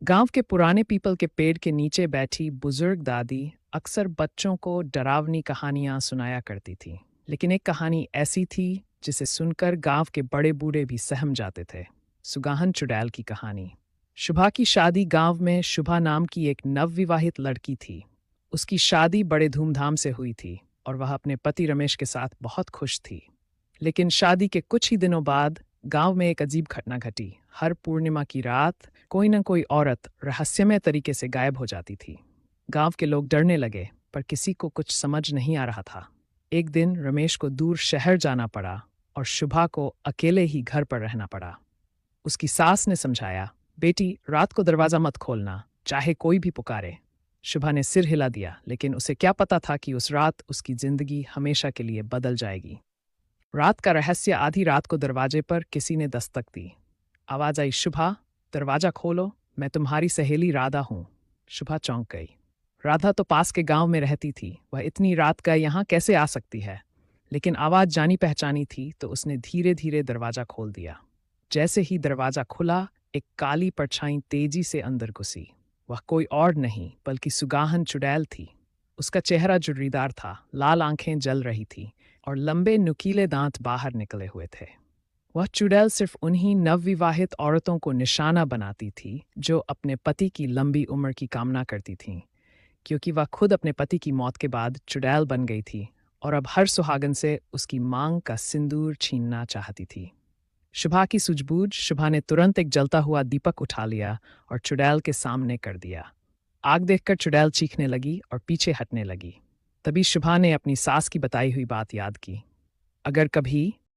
गांव के पुराने पीपल के पेड़ के नीचे बैठी बुजुर्ग दादी अक्सर बच्चों को डरावनी कहानियां सुनाया करती थी। लेकिन एक कहानी ऐसी थी जिसे सुनकर गांव के बड़े बूढ़े भी सहम जाते थे। सुगाहन चुड़ैल की कहानी। शुभा की शादी गांव में शुभा नाम की एक नवविवाहित लड़की थी। उसकी शादी बड़े धूमधाम से हुई थी और वह अपने पति रमेश के साथ बहुत खुश थी। लेकिन शादी के कुछ ही दिनों बाद गांव में एक अजीब घटना घटी। हर पूर्णिमा की रात कोई न कोई औरत रहस्यमय तरीके से गायब हो जाती थी। गांव के लोग डरने लगे, पर किसी को कुछ समझ नहीं आ रहा था। एक दिन रमेश को दूर शहर जाना पड़ा और शुभा को अकेले ही घर पर रहना पड़ा। उसकी सास ने समझाया, बेटी रात को दरवाजा मत खोलना, चाहे कोई भी पुकारे। शुभा ने सिर हिला दिया, लेकिन उसे क्या पता था कि उस रात उसकी जिंदगी हमेशा के लिए बदल जाएगी। रात का रहस्य। आधी रात को दरवाजे पर किसी ने दस्तक दी। आवाज आई, शुभा दरवाजा खोलो, मैं तुम्हारी सहेली राधा हूं। शुभा चौंक गई। राधा तो पास के गांव में रहती थी, वह इतनी रात का यहां कैसे आ सकती है? लेकिन आवाज जानी पहचानी थी, तो उसने धीरे धीरे दरवाजा खोल दिया। जैसे ही दरवाजा खुला, एक काली परछाई तेजी से अंदर घुसी। वह कोई और नहीं बल्कि सुगाहन चुड़ैल थी। उसका चेहरा जुर्रीदार था, लाल आंखें जल रही थी और लंबे नुकीले दांत बाहर निकले हुए थे। वह चुड़ैल सिर्फ उन्हीं नवविवाहित औरतों को निशाना बनाती थी जो अपने पति की लंबी उम्र की कामना करती थीं, क्योंकि वह खुद अपने पति की मौत के बाद चुड़ैल बन गई थी और अब हर सुहागन से उसकी मांग का सिंदूर छीनना चाहती थी। शुभा की सूझबूझ। शुभा ने तुरंत एक जलता हुआ दीपक उठा लिया और चुड़ैल के सामने कर दिया। आग देखकर चुड़ैल चीखने लगी और पीछे हटने लगी। तभी शुभा ने अपनी सास की बताई हुई बात याद की। अगर कभी